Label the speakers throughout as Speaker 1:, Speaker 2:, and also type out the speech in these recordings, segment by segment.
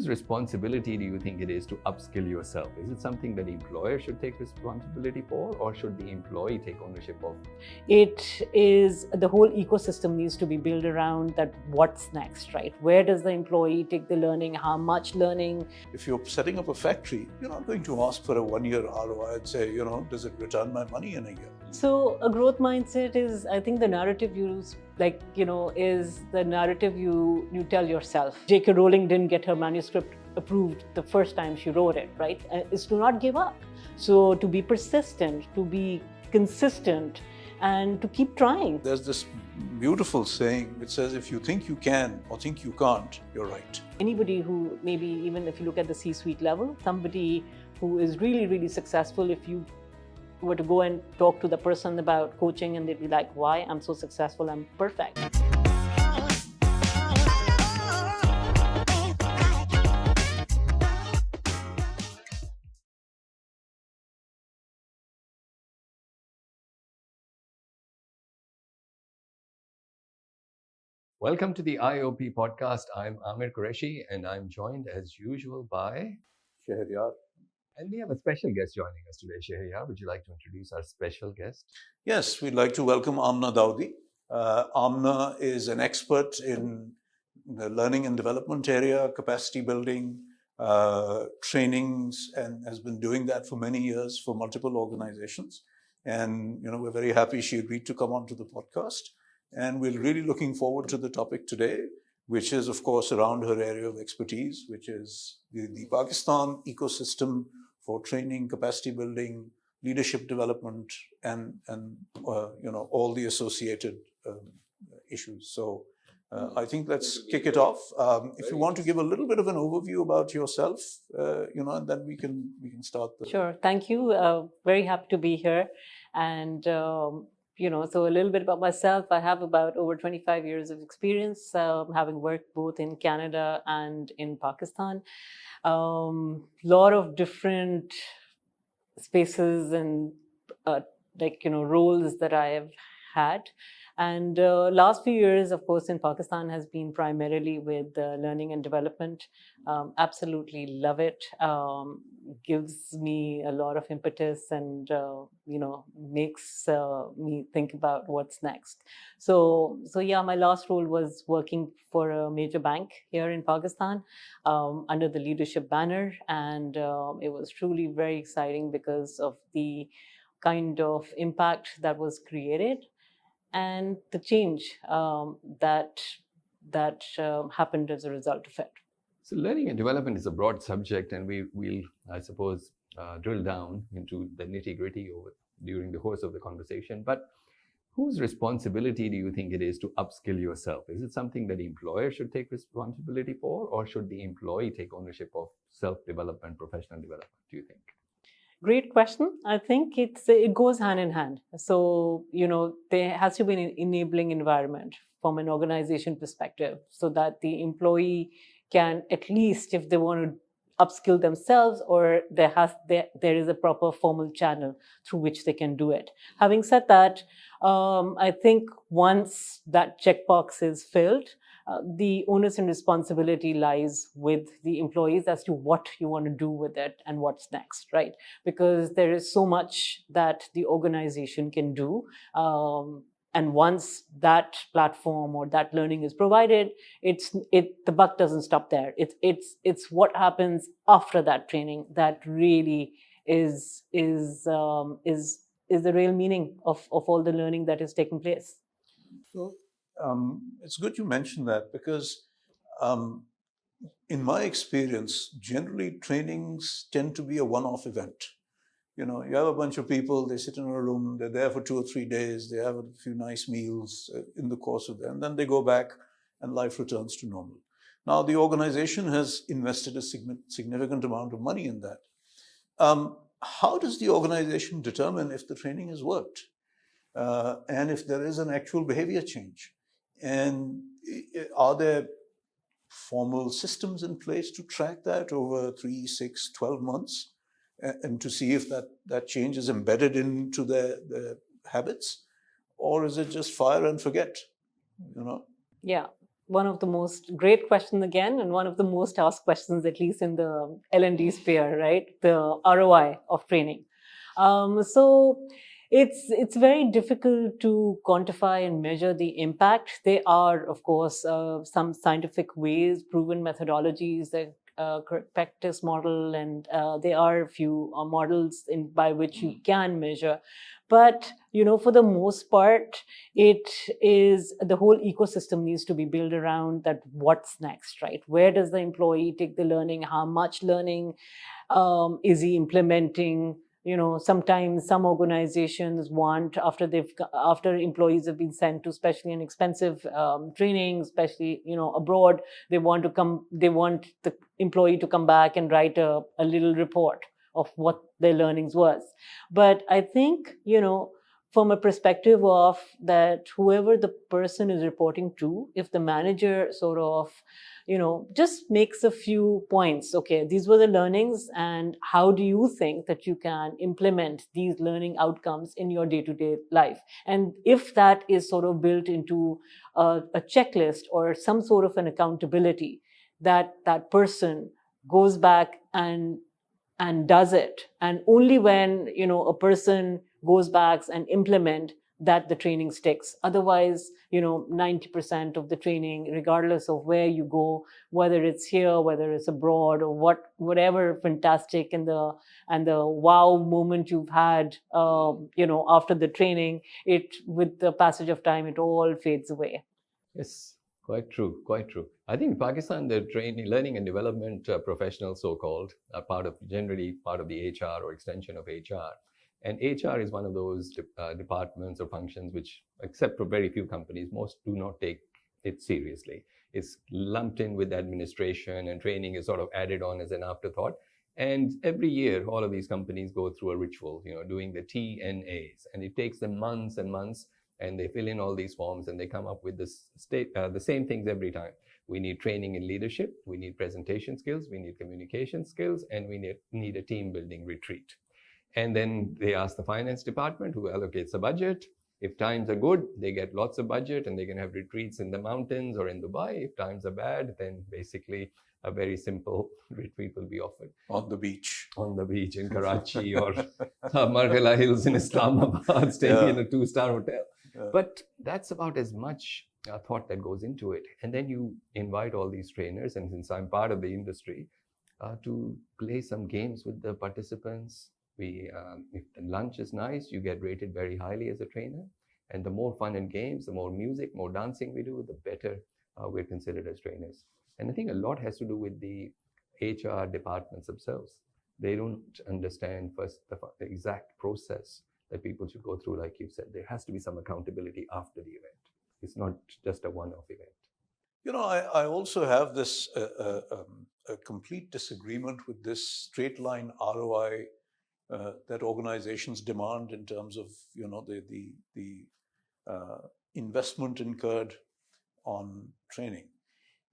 Speaker 1: Whose responsibility do you think it is to upskill yourself? Is it something that the employer should take responsibility for, or should the employee take ownership of?
Speaker 2: It is, the whole ecosystem needs to be built around that. What's next, right? Where does the employee take the learning? How much learning?
Speaker 3: If you're setting up a factory, you're not going to ask for a 1-year ROI and say, does it return my money in a year?
Speaker 2: So a growth mindset is, I think, the narrative you is the narrative you tell yourself. J.K. Rowling didn't get her manuscript approved the first time she wrote it, right? Is to not give up. So to be persistent, to be consistent, and to keep trying.
Speaker 3: There's this beautiful saying which says, if you think you can or think you can't, you're right.
Speaker 2: Anybody who, maybe even if you look at the C-suite level, somebody who is really, really successful, if you were to go and talk to the person about coaching and they'd be like, why? I'm so successful, I'm perfect.
Speaker 1: Welcome to the IOP podcast. I'm Amer Qureshi, and I'm joined as usual by
Speaker 3: Shahryar.
Speaker 1: And we have a special guest joining us today. Shahryar, would you like to introduce our special guest?
Speaker 3: Yes, we'd like to welcome Amna Dawoodi. Amna is an expert in the learning and development area, capacity building, trainings, and has been doing that for many years for multiple organizations. And we're very happy she agreed to come onto the podcast. And we're really looking forward to the topic today, which is, of course, around her area of expertise, which is the Pakistan ecosystem for training, capacity building, leadership development, and all the associated issues. So I think let's kick it off. If you want to give a little bit of an overview about yourself, and then we can start.
Speaker 2: Sure. Thank you. Very happy to be here. And so a little bit about myself. I have about over 25 years of experience, having worked both in Canada and in Pakistan. Lot of different spaces and roles that I have had. And last few years, of course, in Pakistan has been primarily with learning and development. Absolutely love it. Gives me a lot of impetus and, makes me think about what's next. So yeah, my last role was working for a major bank here in Pakistan under the leadership banner. And it was truly very exciting because of the kind of impact that was created and the change that happened as a result of it.
Speaker 1: So learning and development is a broad subject, and we'll, I suppose, drill down into the nitty-gritty during the course of the conversation. But whose responsibility do you think it is to upskill yourself? Is it something that the employer should take responsibility for, or should the employee take ownership of self-development, professional development, do you think?
Speaker 2: Great question. I think it goes hand in hand. So, there has to be an enabling environment from an organization perspective so that the employee can, at least if they want to upskill themselves, or there is a proper formal channel through which they can do it. Having said that, I think once that checkbox is filled, the onus and responsibility lies with the employees as to what you want to do with it and what's next, right? Because there is so much that the organization can do. And once that platform or that learning is provided, the buck doesn't stop there. It's what happens after that training that really is the real meaning of all the learning that is taking place.
Speaker 3: So it's good you mentioned that, because in my experience, generally trainings tend to be a one-off event. You have a bunch of people, they sit in a room, they're there for 2 or 3 days, they have a few nice meals in the course of that, and then they go back and life returns to normal. Now, the organization has invested a significant amount of money in that. How does the organization determine if the training has worked and if there is an actual behavior change? And are there formal systems in place to track that over 3, 6, 12 months? And to see if that change is embedded into their habits, or is it just fire and forget?
Speaker 2: Yeah. one of the most great questions again, and one of the most asked questions, at least in the L&D sphere, right? The ROI of training. So it's very difficult to quantify and measure the impact. There are, of course, some scientific ways, proven methodologies, the practice model, and there are a few models by which you can measure. But for the most part, it is the whole ecosystem needs to be built around that. What's next, right? Where does the employee take the learning? How much learning is he implementing? Sometimes some organizations want, after employees have been sent to especially an expensive training, especially abroad, they want the employee to come back and write a little report of what their learnings was. But I think from a perspective of that, whoever the person is reporting to, if the manager sort of just makes a few points. Okay, these were the learnings, and how do you think that you can implement these learning outcomes in your day-to-day life? And if that is sort of built into a checklist or some sort of an accountability, that person goes back and does it, and only when a person goes back and implement that, the training sticks. Otherwise 90% of the training, regardless of where you go, whether it's here, whether it's abroad, or whatever fantastic and the wow moment you've had after the training, it, with the passage of time, it all fades away.
Speaker 1: Yes, quite true, quite true. I think in Pakistan, the training, learning and development professionals, so-called, are generally part of the HR or extension of HR. And HR is one of those departments or functions which, except for very few companies, most do not take it seriously. It's lumped in with administration, and training is sort of added on as an afterthought. And every year, all of these companies go through a ritual, doing the TNAs. And it takes them months and months, and they fill in all these forms, and they come up with the same things every time. We need training in leadership, we need presentation skills, we need communication skills, and we need a team building retreat. And then they ask the finance department, who allocates a budget. If times are good, they get lots of budget, and they can have retreats in the mountains or in Dubai. If times are bad, then basically a very simple retreat will be offered.
Speaker 3: On the beach.
Speaker 1: On the beach in Karachi or Margala Hills in Islamabad, staying in a 2-star hotel. Yeah. But that's about as much thought that goes into it. And then you invite all these trainers, and since I'm part of the industry, to play some games with the participants. If the lunch is nice, you get rated very highly as a trainer. And the more fun and games, the more music, more dancing we do, the better we're considered as trainers. And I think a lot has to do with the HR departments themselves. They don't understand first the exact process that people should go through. Like you said, there has to be some accountability after the event. It's not just a one-off event.
Speaker 3: I also have this a complete disagreement with this straight line ROI that organizations demand in terms of the investment incurred on training.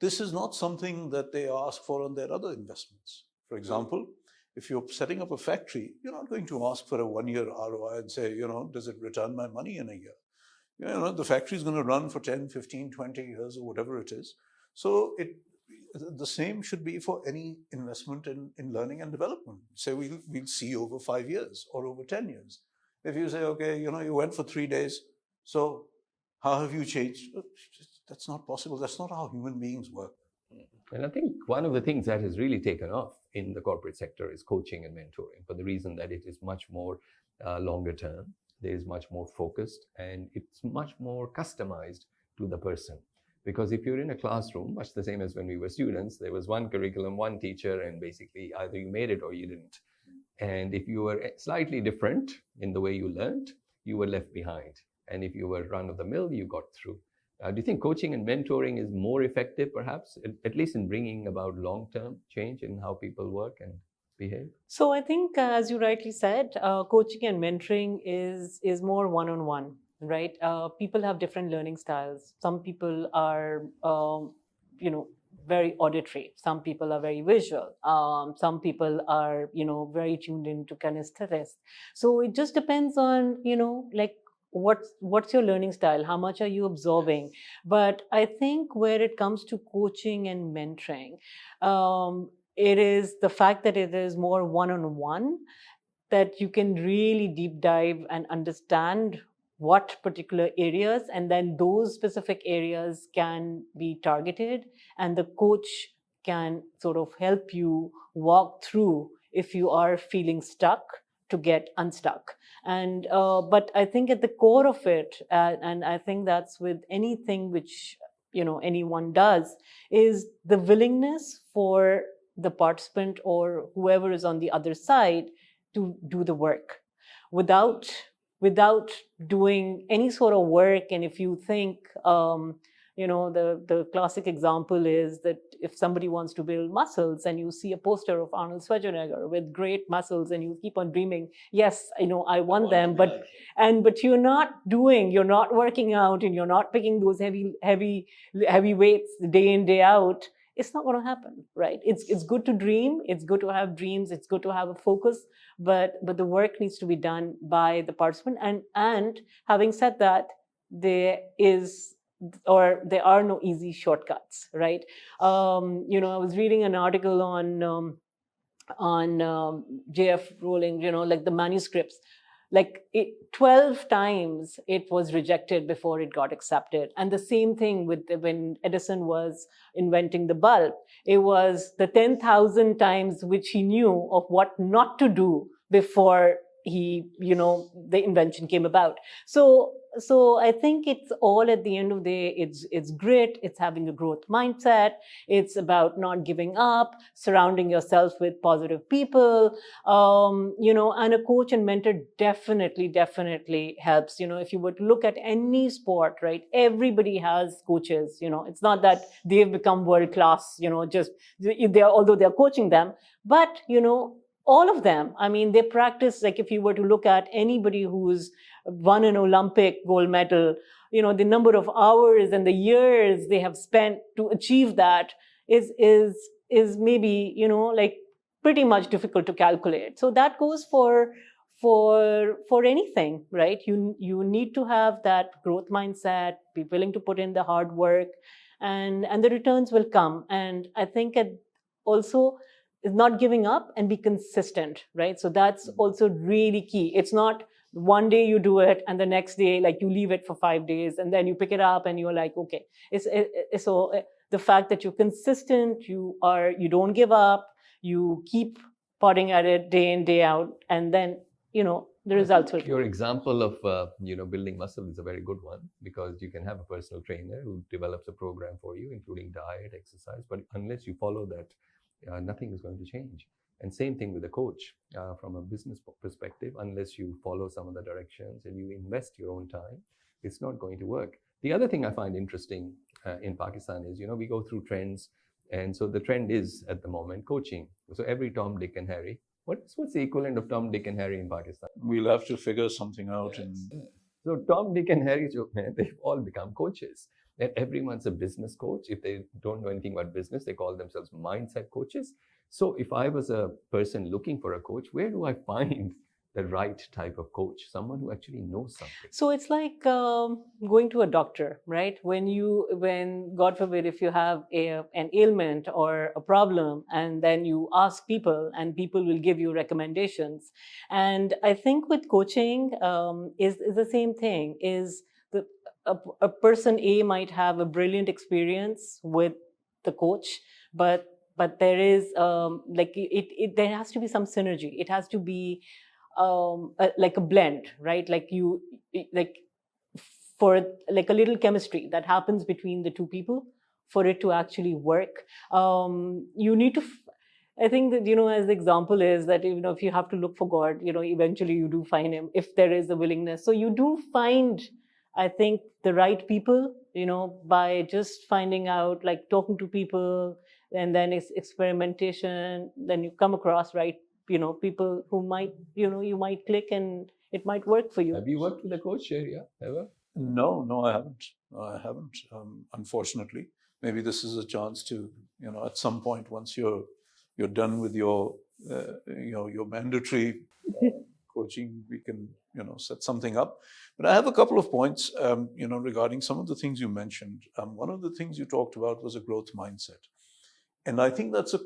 Speaker 3: This is not something that they ask for on their other investments. For example, if you're setting up a factory, you're not going to ask for a 1-year ROI and say, does it return my money in a year? The factory is going to run for 10, 15, 20 years or whatever it is. So the same should be for any investment in learning and development. Say we'll see over 5 years or over 10 years. If you say, okay, you went for 3 days, so how have you changed? That's not possible. That's not how human beings work.
Speaker 1: And I think one of the things that has really taken off in the corporate sector is coaching and mentoring, for the reason that it is much more longer term. There is much more focused, and it's much more customized to the person. Because if you're in a classroom, much the same as when we were students, there was one curriculum, one teacher, and basically either you made it or you didn't. And if you were slightly different in the way you learned, you were left behind. And if you were run-of-the-mill, you got through. Do you think coaching and mentoring is more effective, perhaps, at least in bringing about long-term change in how people work and behave?
Speaker 2: So I think, as you rightly said, coaching and mentoring is more one-on-one. Right? People have different learning styles. Some people are, very auditory. Some people are very visual. Some people are, very tuned into kinesthetics. So it just depends on, like what's your learning style, how much are you absorbing. But I think where it comes to coaching and mentoring, it is the fact that it is more one-on-one, that you can really deep dive and understand what particular areas, and then those specific areas can be targeted, and the coach can sort of help you walk through if you are feeling stuck, to get unstuck. And but I think at the core of it, and I think that's with anything which anyone does, is the willingness for the participant or whoever is on the other side to do the work without doing any sort of work. And if you think, the classic example is that if somebody wants to build muscles and you see a poster of Arnold Schwarzenegger with great muscles and you keep on dreaming, yes, I want them, but you're you're not working out, and you're not picking those heavy weights day in, day out, it's not going to happen, right? It's good to dream, it's good to have dreams, it's good to have a focus, but the work needs to be done by the participant. And having said that, there are no easy shortcuts, right? I was reading an article on JF Rowling, like the manuscripts, like 12 times it was rejected before it got accepted. And the same thing with when Edison was inventing the bulb, it was the 10,000 times which he knew of what not to do before the invention came about. So I think it's all, at the end of the day, it's grit, it's having a growth mindset, it's about not giving up, surrounding yourself with positive people, and a coach and mentor definitely helps. If you were to look at any sport, right, everybody has coaches. It's not that they've become world class, although they're coaching them, but all of them, I mean, they practice. Like if you were to look at anybody who's won an Olympic gold medal, the number of hours and the years they have spent to achieve that is maybe, like pretty much difficult to calculate. So that goes for anything, right? You need to have that growth mindset, be willing to put in the hard work, and the returns will come. And I think also is not giving up and be consistent, right? So that's also really key. It's not one day you do it and the next day, like, you leave it for 5 days and then you pick it up and you're like, okay. So the fact that you're consistent, you don't give up, you keep potting at it day in, day out, and then the results will come.
Speaker 1: Your example of building muscle is a very good one, because you can have a personal trainer who develops a program for you, including diet, exercise, but unless you follow that, nothing is going to change. And same thing with a coach. From a business perspective, unless you follow some of the directions and you invest your own time, it's not going to work. The other thing I find interesting in Pakistan is, we go through trends. And so the trend is, at the moment, coaching. So every Tom, Dick and Harry, what's the equivalent of Tom, Dick and Harry in Pakistan?
Speaker 3: We'll have to figure something out.
Speaker 1: Yes. So Tom, Dick and Harry, they've all become coaches. And everyone's a business coach. If they don't know anything about business, they call themselves mindset coaches. So if I was a person looking for a coach, where do I find the right type of coach? Someone who actually knows something.
Speaker 2: So it's like going to a doctor, right? When God forbid, if you have an ailment or a problem, and then you ask people, and people will give you recommendations. And I think with coaching is the same thing. Is a person A might have a brilliant experience with the coach, but there is there has to be some synergy. It has to be like a blend, right? For like a little chemistry that happens between the two people for it to actually work. You need to. I think that, as the example is that, if you have to look for God, eventually you do find him, if there is a willingness. So you do find, I think, the right people, by just finding out, like talking to people, and then it's experimentation. Then you come across people who might, you might click and it might work for you.
Speaker 1: Have you worked with a coach, Sharia, ever?
Speaker 3: No, I haven't. Unfortunately, maybe this is a chance to, at some point, once you're done with your mandatory coaching, we can, set something up. But I have a couple of points, regarding some of the things you mentioned. One of the things you talked about was a growth mindset. And I think that's a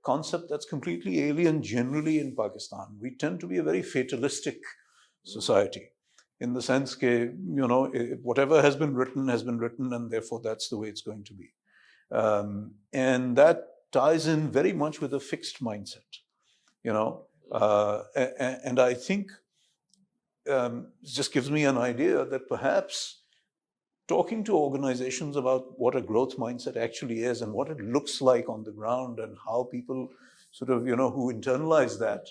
Speaker 3: concept that's completely alien generally in Pakistan. We tend to be a very fatalistic society, in the sense that, whatever has been written, and therefore that's the way it's going to be. And that ties in very much with a fixed mindset, and I think it just gives me an idea that perhaps talking to organizations about what a growth mindset actually is and what it looks like on the ground, and how people sort of, who internalize that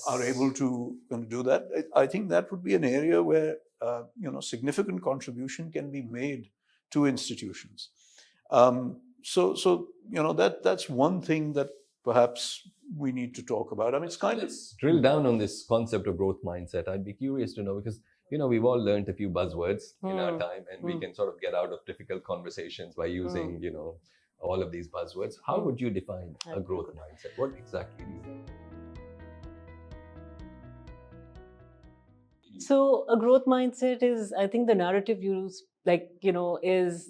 Speaker 3: are able to do that. I think that would be an area where, significant contribution can be made to institutions. So that's one thing that perhaps we need to talk about. I mean, it's kind of...
Speaker 1: Let's drill down on this concept of growth mindset. I'd be curious to know, because we've all learned a few buzzwords in our time, and we can sort of get out of difficult conversations by using, all of these buzzwords. How would you define a growth mindset? What exactly is it?
Speaker 2: So a growth mindset is, I think, the narrative is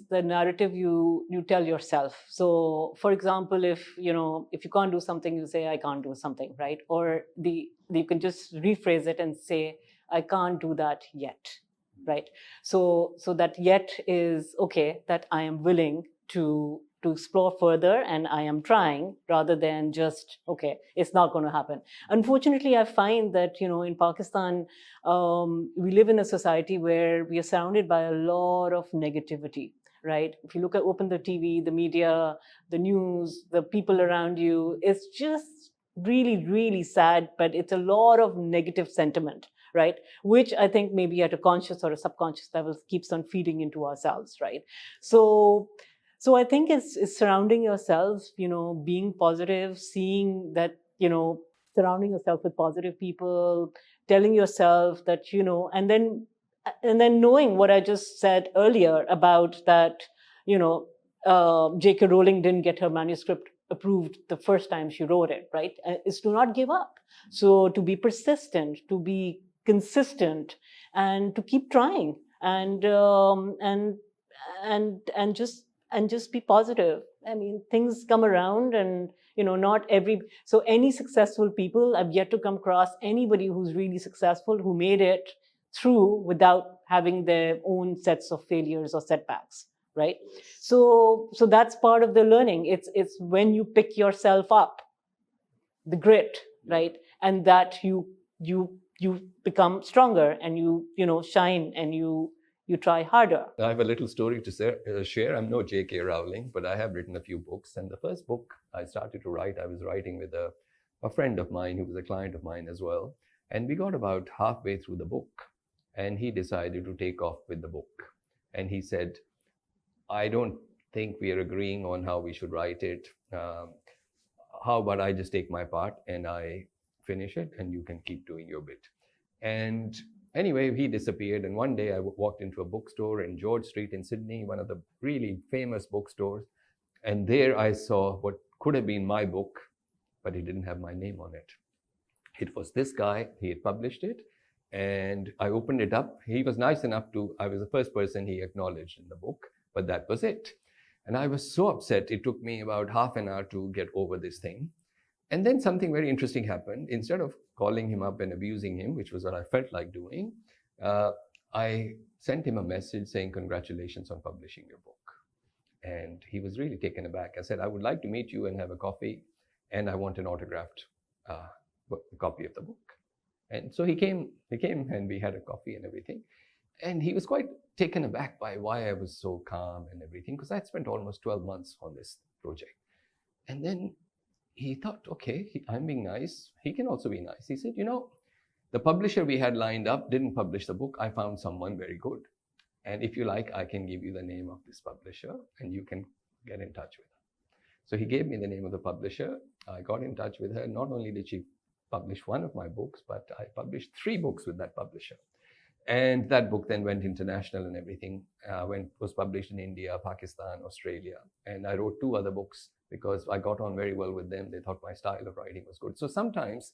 Speaker 2: the narrative you tell yourself. So, for example, if you can't do something, you say, I can't do something, right? Or you can just rephrase it and say, I can't do that yet, right? So that yet is, okay, that I am willing to explore further, and I am trying, rather than just, okay, it's not going to happen. Unfortunately, I find that, in Pakistan, we live in a society where we are surrounded by a lot of negativity, right? If you open the TV, the media, the news, the people around you, it's just really, really sad, but it's a lot of negative sentiment, right? Which I think maybe at a conscious or a subconscious level keeps on feeding into ourselves, right? So I think it's surrounding yourself, being positive, seeing that, surrounding yourself with positive people, telling yourself that, and then knowing what I just said earlier about that, J.K. Rowling didn't get her manuscript approved the first time she wrote it, right? Is to not give up. So to be persistent, to be consistent, and to keep trying, and just be positive. I mean, things come around, and so any successful people, I've yet to come across anybody who's really successful who made it through without having their own sets of failures or setbacks, right? So that's part of the learning. It's when you pick yourself up, the grit, right? And that you become stronger, and you shine, and you try harder.
Speaker 1: I have a little story to share. I'm no J.K. Rowling, but I have written a few books. And the first book I started to write, I was writing with a friend of mine who was a client of mine as well. And we got about halfway through the book, and he decided to take off with the book. And he said, I don't think we are agreeing on how we should write it. How about I just take my part and I finish it, and you can keep doing your bit. And anyway, he disappeared, and one day I walked into a bookstore in George Street in Sydney, one of the really famous bookstores, and there I saw what could have been my book, but it didn't have my name on it. It was this guy, he had published it, and I opened it up. He was nice enough I was the first person he acknowledged in the book, but that was it. And I was so upset, it took me about half an hour to get over this thing. And then something very interesting happened. Instead of calling him up and abusing him, which was what I felt like doing, I sent him a message saying, congratulations on publishing your book. And he was really taken aback. I said, I would like to meet you and have a coffee, and I want an autographed copy of the book. And so he came and we had a coffee and everything. And he was quite taken aback by why I was so calm and everything, because I'd spent almost 12 months on this project. And then he thought, okay, I'm being nice. He can also be nice. He said, the publisher we had lined up didn't publish the book. I found someone very good. And if you like, I can give you the name of this publisher and you can get in touch with her. So he gave me the name of the publisher. I got in touch with her. Not only did she publish one of my books, but I published 3 books with that publisher. And that book then went international and everything, was published in India, Pakistan, Australia. And I wrote 2 other books because I got on very well with them. They thought my style of writing was good. So sometimes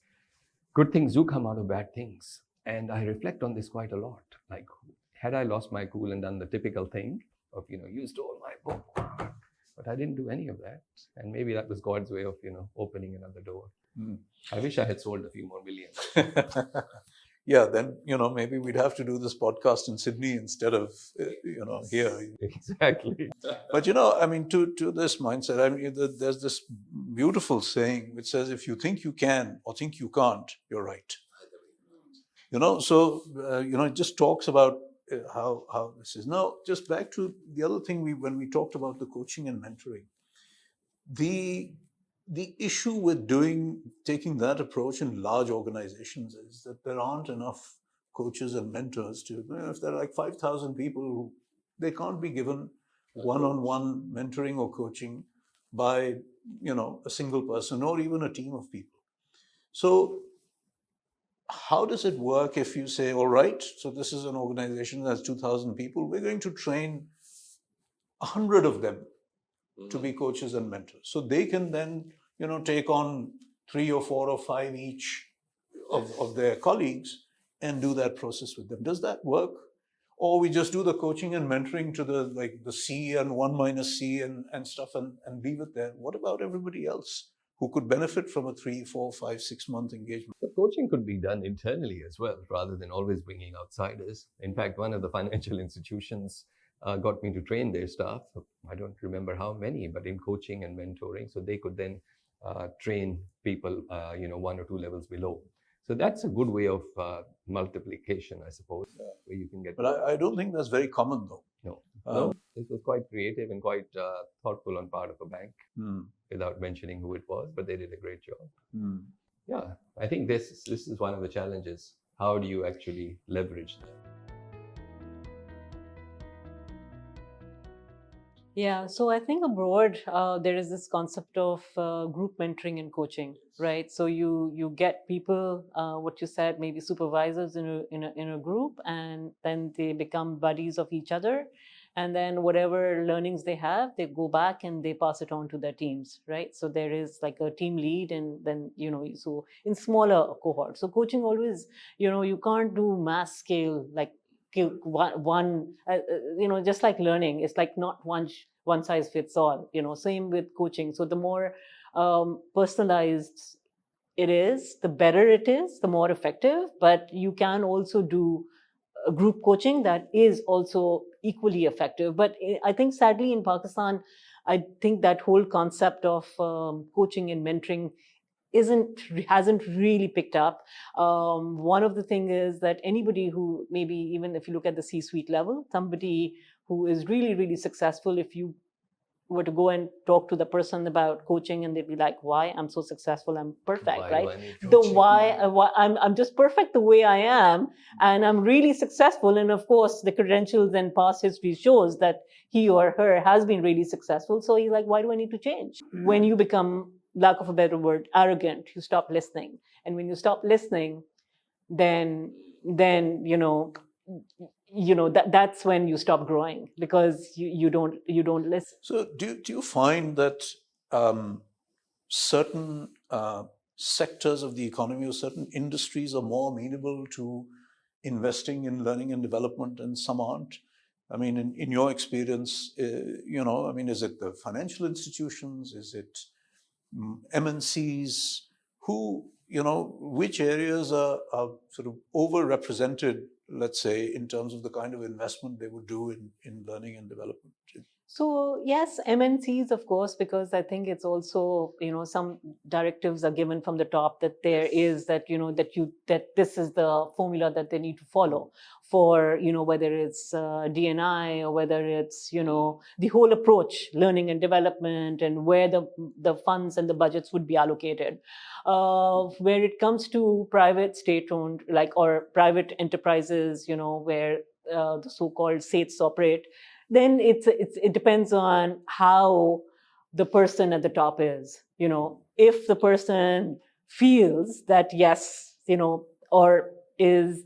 Speaker 1: good things do come out of bad things. And I reflect on this quite a lot. Like, had I lost my cool and done the typical thing of, you stole my book, but I didn't do any of that. And maybe that was God's way of, opening another door. I wish I had sold a few more millions.
Speaker 3: Yeah, then, maybe we'd have to do this podcast in Sydney instead of, here.
Speaker 1: Exactly.
Speaker 3: But, to this mindset, there's this beautiful saying which says, if you think you can or think you can't, you're right. So, it just talks about how this is. Now, just back to the other thing, when we talked about the coaching and mentoring, the issue with taking that approach in large organizations is that there aren't enough coaches and mentors to, if there are like 5,000 people, they can't be given one-on-one mentoring or coaching by, a single person or even a team of people. So how does it work if you say, all right, so this is an organization that has 2,000 people, we're going to train 100 of them to be coaches and mentors. So they can then, take on 3 or 4 or 5 each of their colleagues and do that process with them. Does that work? Or we just do the coaching and mentoring to the C and 1 minus C and stuff and leave it there? What about everybody else who could benefit from a 3, 4, 5, 6 month engagement?
Speaker 1: The coaching could be done internally as well, rather than always bringing outsiders. In fact, one of the financial institutions got me to train their staff. I don't remember how many, but in coaching and mentoring, so they could then train people, 1 or 2 levels below. So that's a good way of multiplication, I suppose, where you can get.
Speaker 3: But I don't think that's very common, though.
Speaker 1: No, this was quite creative and quite thoughtful on part of a bank, without mentioning who it was, but they did a great job. Yeah, I think this is one of the challenges. How do you actually leverage that?
Speaker 2: Yeah, so I think abroad there is this concept of group mentoring and coaching, right? So you get people, what you said, maybe supervisors in a group, and then they become buddies of each other, and then whatever learnings they have, they go back and they pass it on to their teams, right? So there is like a team lead, and then so in smaller cohorts. So coaching always, you can't do mass scale like one just like learning, it's like not one size fits all, same with coaching. So the more personalized it is, the better it is, the more effective. But you can also do a group coaching that is also equally effective. But I think sadly in Pakistan, I think that whole concept of coaching and mentoring hasn't really picked up. One of the things is that anybody who, maybe even if you look at the C-suite level, somebody who is really, really successful, if you were to go and talk to the person about coaching, and they'd be like, why I'm so successful, I'm perfect, right? I'm just perfect the way I am, and I'm really successful. And of course, the credentials and past history shows that he or her has been really successful. So he's like, why do I need to change? When you become, lack of a better word, arrogant, you stop listening. And when you stop listening, then that's when you stop growing, because you don't listen.
Speaker 3: So do you find that certain sectors of the economy or certain industries are more amenable to investing in learning and development and some aren't? I mean, in your experience, is it the financial institutions? Is it MNCs? Which areas are sort of overrepresented, let's say, in terms of the kind of investment they would do in learning and development?
Speaker 2: So yes, MNCs, of course, because I think it's also, some directives are given from the top that there is that, that this is the formula that they need to follow for, whether it's D&I or whether it's, the whole approach, learning and development, and where the funds and the budgets would be allocated. Where it comes to private state-owned, or private enterprises, where the so-called SATs operate, then it depends on how the person at the top is. If the person feels that yes, or is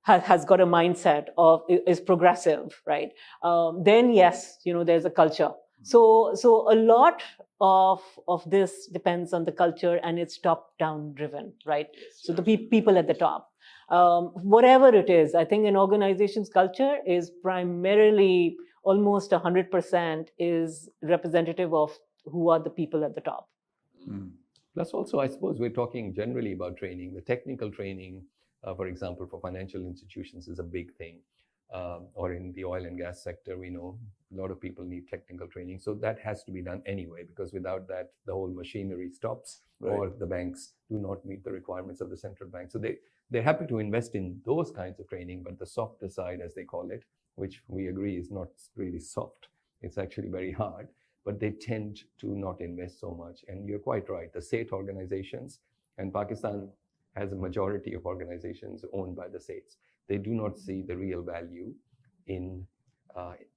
Speaker 2: has got a mindset of is progressive, right? Then yes, there's a culture. So a lot of this depends on the culture, and it's top down driven, right? So the people at the top, whatever it is, I think an organization's culture is primarily almost 100% is representative of who are the people at the top.
Speaker 1: Plus, also, I suppose we're talking generally about training. The technical training, for example, for financial institutions is a big thing. Or in the oil and gas sector, we know a lot of people need technical training. So that has to be done anyway, because without that, the whole machinery stops, or the banks do not meet the requirements of the central bank. So they're happy to invest in those kinds of training, but the softer side, as they call it, which we agree is not really soft, it's actually very hard, but they tend to not invest so much. And you're quite right, the state organizations, and Pakistan has a majority of organizations owned by the states, they do not see the real value in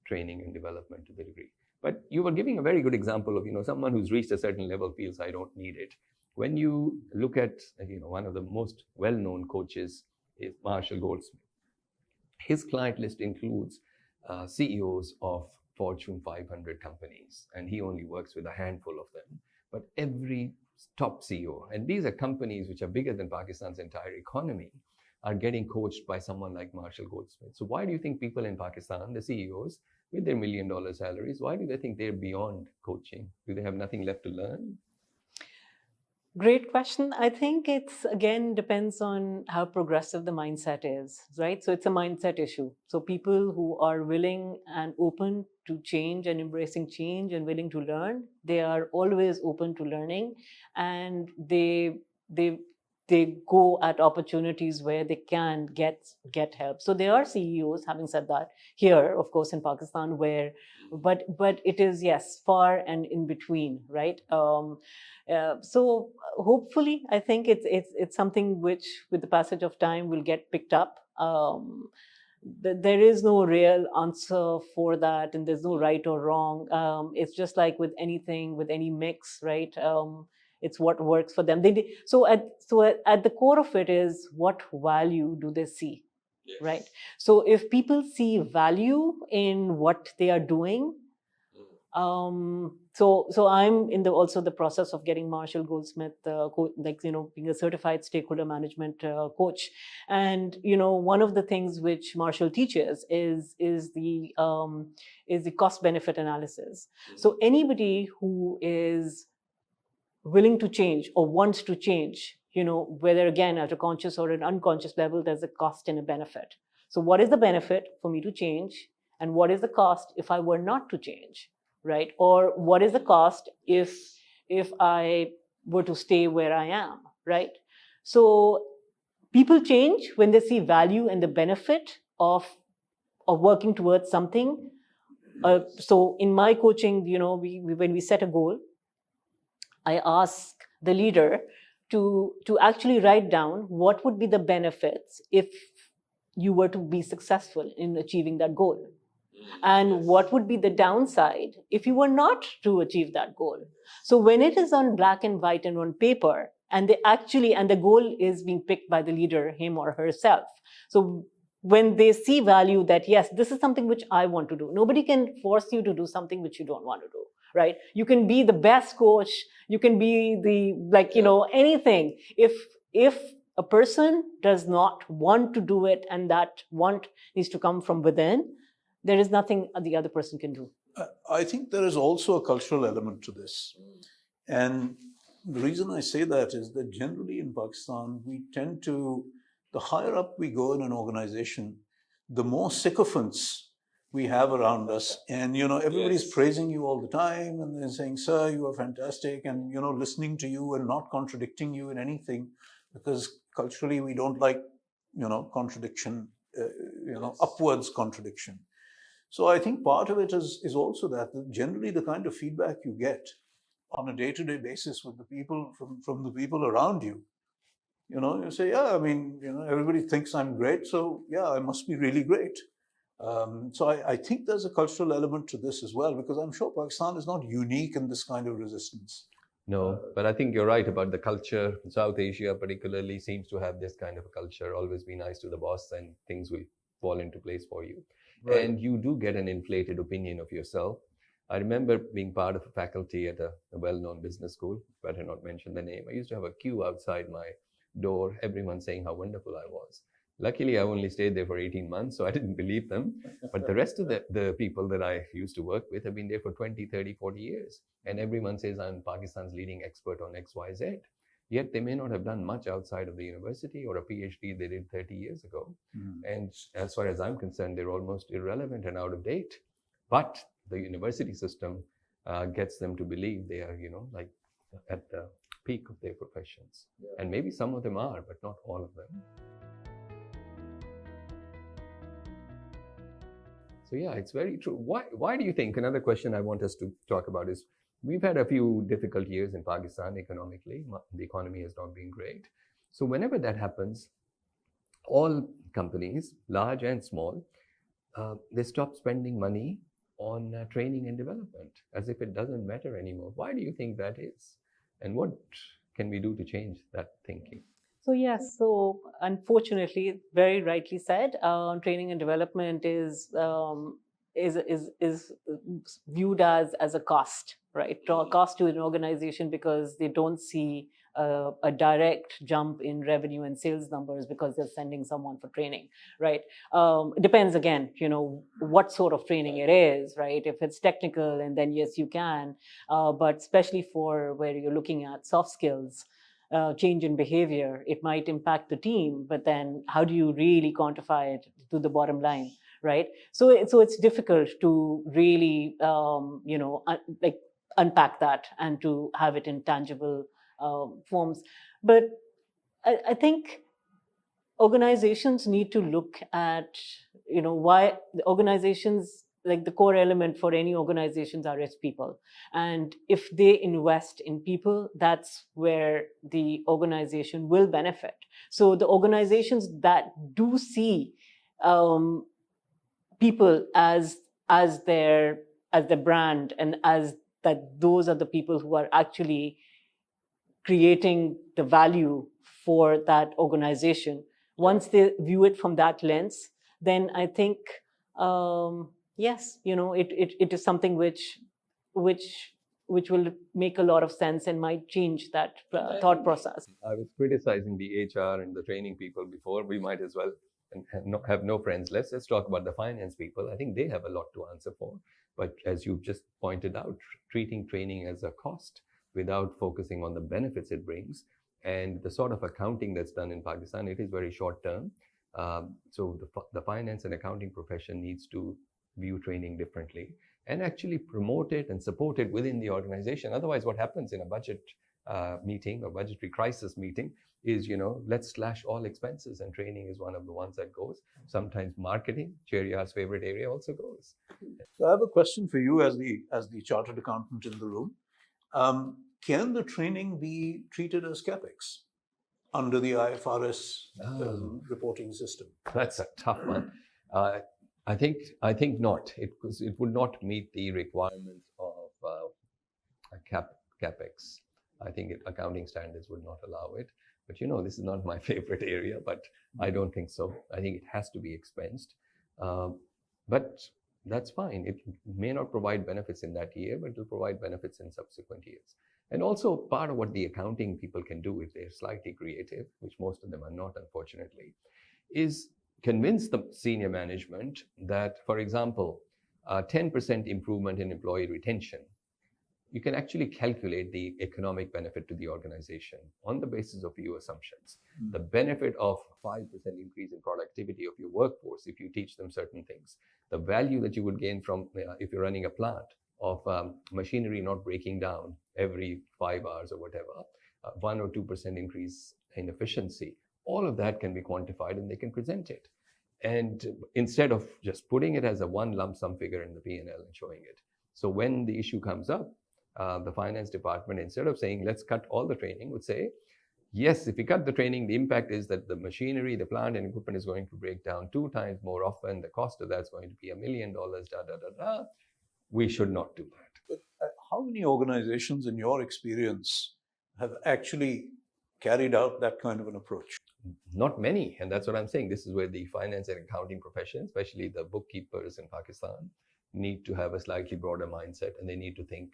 Speaker 1: training and development to the degree. But you were giving a very good example of, someone who's reached a certain level feels I don't need it. When you look at, one of the most well-known coaches is Marshall Goldsmith. His client list includes CEOs of Fortune 500 companies, and he only works with a handful of them. But every top CEO, and these are companies which are bigger than Pakistan's entire economy, are getting coached by someone like Marshall Goldsmith. So why do you think people in Pakistan, the CEOs, with their $1 million salaries, why do they think they're beyond coaching? Do they have nothing left to learn?
Speaker 2: Great question. I think it's, again, depends on how progressive the mindset is, right? So it's a mindset issue. So people who are willing and open to change and embracing change and willing to learn, they are always open to learning, and they go at opportunities where they can get help. So there are CEOs, having said that, here, of course, in Pakistan, where, but it is, yes, far and in between, right? So hopefully, I think it's something which, with the passage of time, will get picked up. There is no real answer for that, and there's no right or wrong. It's just like with anything, with any mix, right? It's what works for them. So at the core of it is, what value do they see, right? So if people see value in what they are doing, so I'm in also the process of getting Marshall Goldsmith, being a certified stakeholder management coach. And one of the things which Marshall teaches is the cost benefit analysis. So anybody who is willing to change or wants to change, whether, again, at a conscious or an unconscious level, there's a cost and a benefit. So what is the benefit for me to change, and what is the cost if I were not to change, right? Or what is the cost if I were to stay where I am, right? So people change when they see value and the benefit of working towards something. So in my coaching, when we set a goal, I ask the leader to actually write down what would be the benefits if you were to be successful in achieving that goal, and what would be the downside if you were not to achieve that goal. So when it is on black and white and on paper, and the goal is being picked by the leader, him or herself. So when they see value, that yes, this is something which I want to do. Nobody can force you to do something which you don't want to do, right? You can be the best coach, you can be anything. If a person does not want to do it, and that want needs to come from within, there is nothing the other person can do.
Speaker 3: I think there is also a cultural element to this. And the reason I say that is that generally in Pakistan, we tend to, the higher up we go in an organization, the more sycophants we have around us. And, everybody's praising you all the time, and they're saying, sir, you are fantastic, and, listening to you and not contradicting you in anything, because culturally we don't like, contradiction, upwards contradiction. So I think part of it is also that generally the kind of feedback you get on a day-to-day basis with the people from the people around you, you say, yeah, everybody thinks I'm great, so yeah, I must be really great. So I think there's a cultural element to this as well, because I'm sure Pakistan is not unique in this kind of resistance.
Speaker 1: No, but I think you're right about the culture. South Asia particularly seems to have this kind of a culture. Always be nice to the boss and things will fall into place for you. Right. And you do get an inflated opinion of yourself. I remember being part of a faculty at a well-known business school, better not mention the name. I used to have a queue outside my door, everyone saying how wonderful I was. Luckily, I only stayed there for 18 months, so I didn't believe them. But the rest of the people that I used to work with have been there for 20, 30, 40 years. And everyone says I'm Pakistan's leading expert on XYZ. Yet they may not have done much outside of the university or a PhD they did 30 years ago. And as far as I'm concerned, they're almost irrelevant and out of date. But the university system gets them to believe they are, like at the peak of their professions. And maybe some of them are, but not all of them. So yeah, it's very true. Why do you think, another question I want us to talk about is, we've had a few difficult years in Pakistan economically. The economy has not been great. So whenever that happens, all companies, large and small, they stop spending money on training and development, as if it doesn't matter anymore. Why do you think that is? And what can we do to change that thinking?
Speaker 2: So yes, so unfortunately, very rightly said, training and development is viewed as a cost, right? A cost to an organization because they don't see a direct jump in revenue and sales numbers because they're sending someone for training, right? It depends again, what sort of training it is, right? If it's technical, and then yes, you can, but especially for where you're looking at soft skills, change in behavior, it might impact the team, but then how do you really quantify it to the bottom line, right? So it's difficult to really, like unpack that and to have it in tangible forms. But I think organizations need to look at, why the organizations, like the core element for any organizations are its people. And if they invest in people, that's where the organization will benefit. So the organizations that do see people as their brand, and as that those are the people who are actually creating the value for that organization, once they view it from that lens, then I think yes, it is something which will make a lot of sense and might change that thought process.
Speaker 1: I was criticizing the HR and the training people before. We might as well have no friends left. Let's talk about the finance people. I think they have a lot to answer for. But as you've just pointed out, treating training as a cost without focusing on the benefits it brings, and the sort of accounting that's done in Pakistan, it is very short term. So the finance and accounting profession needs to view training differently and actually promote it and support it within the organization. Otherwise, what happens in a budget meeting or budgetary crisis meeting is, let's slash all expenses, and training is one of the ones that goes. Sometimes marketing, Cheriar's favorite area, also goes.
Speaker 3: So I have a question for you as the chartered accountant in the room. Can the training be treated as CapEx under the IFRS reporting system?
Speaker 1: That's a tough one. I think not. It would not meet the requirements of CapEx. I think accounting standards would not allow it. But this is not my favorite area, but I don't think so. I think it has to be expensed. But that's fine. It may not provide benefits in that year, but it will provide benefits in subsequent years. And also part of what the accounting people can do, if they're slightly creative, which most of them are not, unfortunately, is convince the senior management that, for example, 10% improvement in employee retention, you can actually calculate the economic benefit to the organization on the basis of few assumptions. The benefit of 5% increase in productivity of your workforce if you teach them certain things. The value that you would gain from, if you're running a plant, of machinery not breaking down every 5 hours or whatever, 1 or 2% increase in efficiency. All of that can be quantified and they can present it. And instead of just putting it as a one lump sum figure in the P&L and showing it. So when the issue comes up, the finance department, instead of saying, let's cut all the training, would say, yes, if we cut the training, the impact is that the machinery, the plant and equipment is going to break down 2 times more often. The cost of that's going to be $1 million, We should not do that.
Speaker 3: But how many organizations, in your experience, have actually carried out that kind of an approach?
Speaker 1: Not many, and that's what I'm saying. This is where the finance and accounting profession, especially the bookkeepers in Pakistan, need to have a slightly broader mindset, and they need to think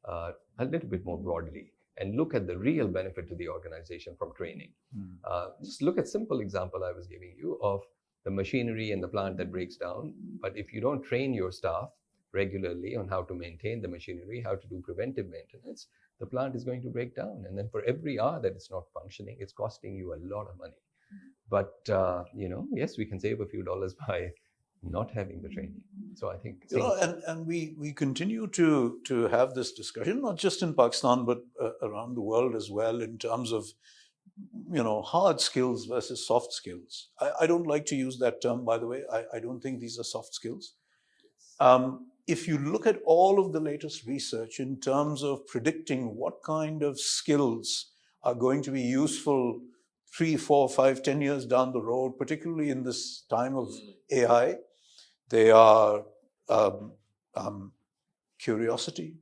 Speaker 1: a little bit more broadly and look at the real benefit to the organization from training. Just look at simple example I was giving you of the machinery in the plant that breaks down. But if you don't train your staff regularly on how to maintain the machinery, how to do preventive maintenance, the plant is going to break down. And then for every hour that it's not functioning, it's costing you a lot of money. But, yes, we can save a few dollars by not having the training. So I think...
Speaker 3: and we continue to have this discussion, not just in Pakistan, but around the world as well, in terms of, hard skills versus soft skills. I don't like to use that term, by the way. I don't think these are soft skills. If you look at all of the latest research in terms of predicting what kind of skills are going to be useful 3, 4, 5, 10 years down the road, particularly in this time of AI, they are curiosity,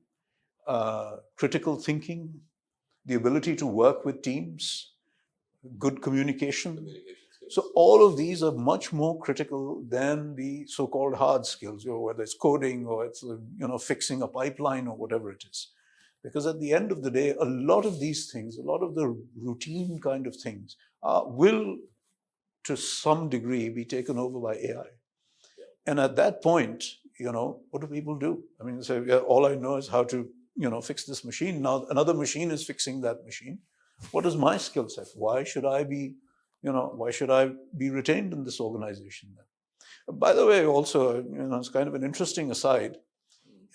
Speaker 3: critical thinking, the ability to work with teams, good communication. So all of these are much more critical than the so-called hard skills, whether it's coding or it's fixing a pipeline or whatever it is. Because at the end of the day, a lot of these things, a lot of the routine kind of things will, to some degree, be taken over by AI. And at that point, what do people do? I mean, say, all I know is how to, fix this machine. Now another machine is fixing that machine. What is my skill set? Why should I be retained in this organization then? By the way, also, it's kind of an interesting aside.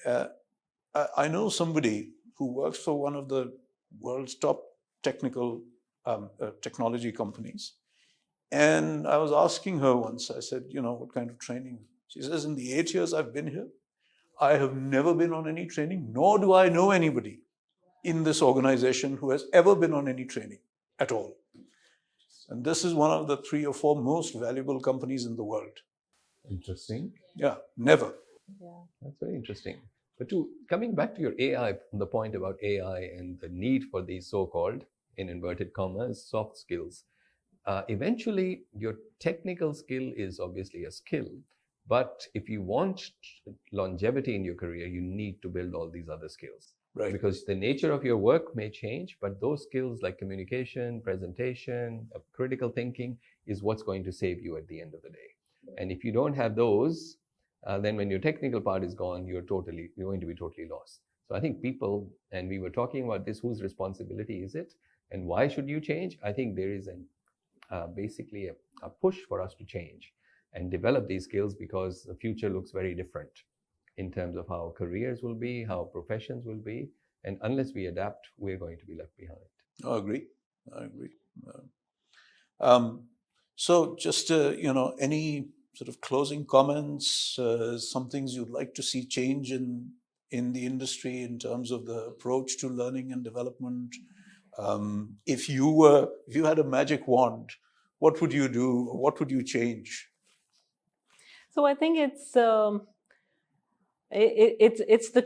Speaker 3: I know somebody who works for one of the world's top technology companies. And I was asking her once, I said, what kind of training? She says, in the 8 years I've been here, I have never been on any training, nor do I know anybody in this organization who has ever been on any training at all. And this is one of the 3 or 4 most valuable companies in the world.
Speaker 1: Interesting.
Speaker 3: Yeah, never.
Speaker 2: Yeah.
Speaker 1: That's very interesting. But coming back to your AI, the point about AI and the need for these so-called, in inverted commas, soft skills. Eventually, your technical skill is obviously a skill. But if you want longevity in your career, you need to build all these other skills.
Speaker 3: Right.
Speaker 1: Because the nature of your work may change, but those skills like communication, presentation, critical thinking is what's going to save you at the end of the day. And if you don't have those, then when your technical part is gone, you're going to be totally lost. So I think people, and we were talking about this, whose responsibility is it? And why should you change? I think there is basically a push for us to change and develop these skills, because the future looks very different in terms of how careers will be, how professions will be. And unless we adapt, we're going to be left behind.
Speaker 3: I agree. So just, any sort of closing comments, some things you'd like to see change in the industry in terms of the approach to learning and development? If you had a magic wand, what would you do? What would you change?
Speaker 2: So I think it's the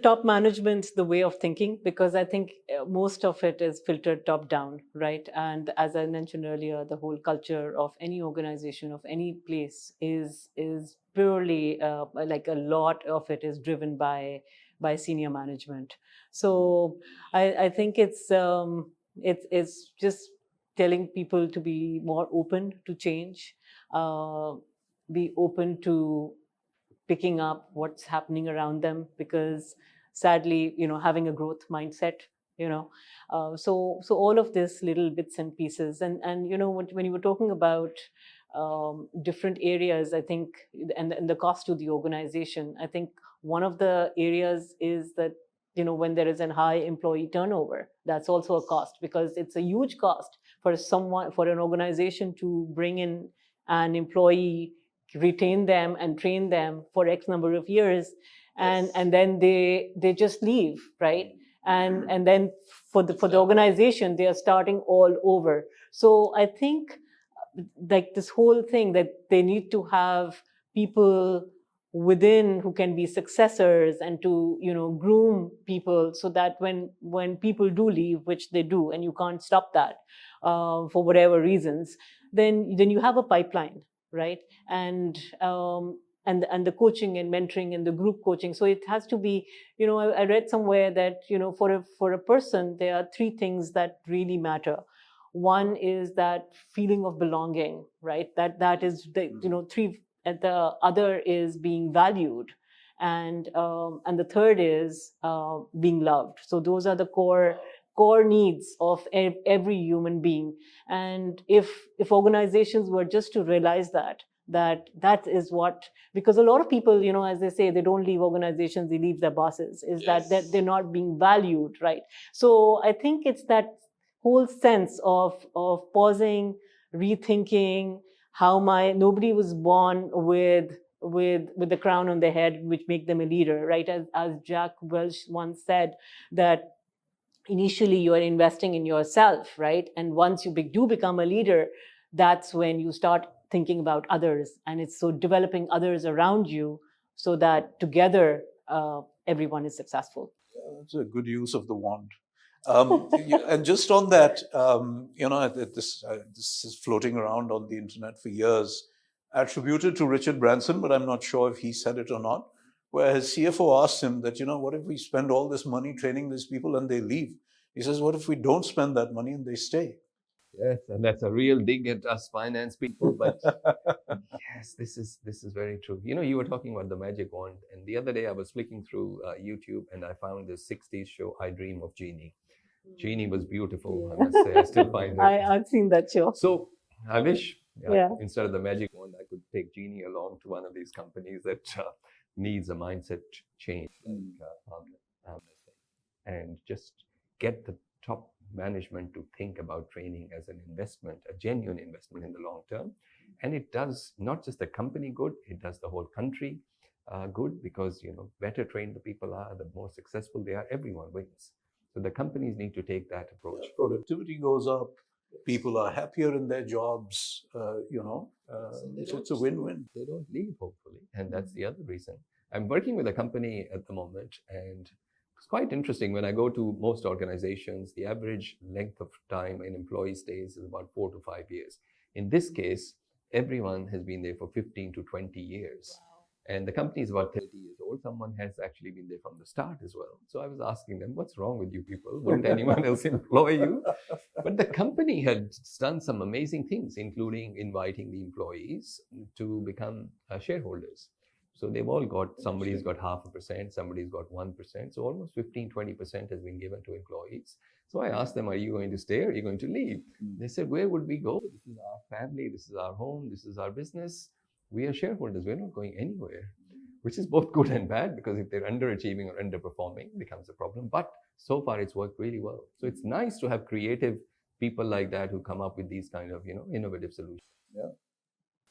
Speaker 2: top management, the way of thinking, because I think most of it is filtered top down, right? And as I mentioned earlier, the whole culture of any organization, of any place is purely like a lot of it is driven by senior management. So I think it's just telling people to be more open to change, be open to picking up what's happening around them, because sadly, having a growth mindset, so all of this little bits and pieces, and when you were talking about different areas, I think, and the cost to the organization, I think one of the areas is that when there is a high employee turnover, that's also a cost, because it's a huge cost for an organization to bring in an employee, retain them and train them for X number of years, and then they just leave, right? And then for the organization, they are starting all over. So I think like this whole thing that they need to have people within who can be successors, and to groom people, so that when people do leave, which they do, and you can't stop that for whatever reasons, then you have a pipeline, right? And and the coaching and mentoring and the group coaching. So it has to be, I read somewhere that, for a person, there are three things that really matter. One is that feeling of belonging, right? That is the, three. And the other is being valued, and the third is being loved. So those are the core needs of every human being. And if organizations were just to realize that is what, because a lot of people, as they say, they don't leave organizations, they leave their bosses, is
Speaker 3: Yes.
Speaker 2: that they're not being valued, right? So I think it's that whole sense of pausing, rethinking how nobody was born with the crown on their head, which make them a leader, right? As Jack Welch once said, that initially you are investing in yourself, right? And once you do become a leader, that's when you start thinking about others, and it's so developing others around you so that together everyone is successful.
Speaker 3: That's a good use of the wand. And just on that, this is floating around on the internet for years, attributed to Richard Branson, but I'm not sure if he said it or not, where his CFO asked him that, what if we spend all this money training these people and they leave? He says, what if we don't spend that money and they stay?
Speaker 1: Yes, and that's a real dig at us finance people, but yes, this is very true. You were talking about the magic wand, and the other day I was flicking through YouTube and I found this 60s show, I Dream of Jeannie. Jeannie was beautiful, I must say. I still find her.
Speaker 2: I've seen that show.
Speaker 1: So I wish
Speaker 2: Yeah.
Speaker 1: instead of the magic wand, I could take Jeannie along to one of these companies that needs a mindset change, like Amer said, and just get the top management to think about training as an investment, a genuine investment in the long term. And it does not just the company good, it does the whole country good, because better trained the people are, the more successful they are, everyone wins. So the companies need to take that approach.
Speaker 3: Productivity goes up, people are happier in their jobs, so it's a win-win.
Speaker 1: They don't leave, hopefully, and that's the other reason. I'm working with a company at the moment, and it's quite interesting. When I go to most organizations, the average length of time an employee stays is about 4 to 5 years. In this case, everyone has been there for 15 to 20 years. Wow. And the company is about 30 years old. Someone has actually been there from the start as well. So I was asking them, what's wrong with you people? Wouldn't anyone else employ you? But the company had done some amazing things, including inviting the employees to become shareholders. So they've all got, somebody's got 0.5%, somebody's got 1%. So almost 15-20% has been given to employees. So I asked them, are you going to stay or are you going to leave? They said, where would we go? This is our family, this is our home, this is our business. We are shareholders, we're not going anywhere, which is both good and bad, because if they're underachieving or underperforming, it becomes a problem. But so far it's worked really well. So it's nice to have creative people like that who come up with these kind of, innovative solutions.
Speaker 3: Yeah.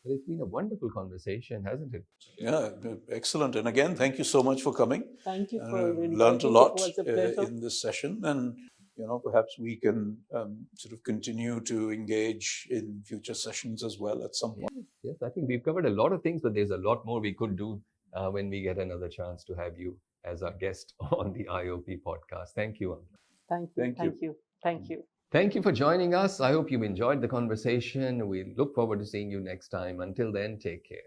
Speaker 1: But it's been a wonderful conversation, hasn't it?
Speaker 3: Yeah, excellent. And again, thank you so much for coming.
Speaker 2: Thank you for
Speaker 3: learned a lot
Speaker 2: It was a pleasure.
Speaker 3: in this session, and perhaps we can sort of continue to engage in future sessions as well at some point.
Speaker 1: Yes, I think we've covered a lot of things, but there's a lot more we could do when we get another chance to have you as our guest on the IOP podcast. Thank you.
Speaker 2: Thank you.
Speaker 1: Thank you for joining us. I hope you enjoyed the conversation. We look forward to seeing you next time. Until then, take care.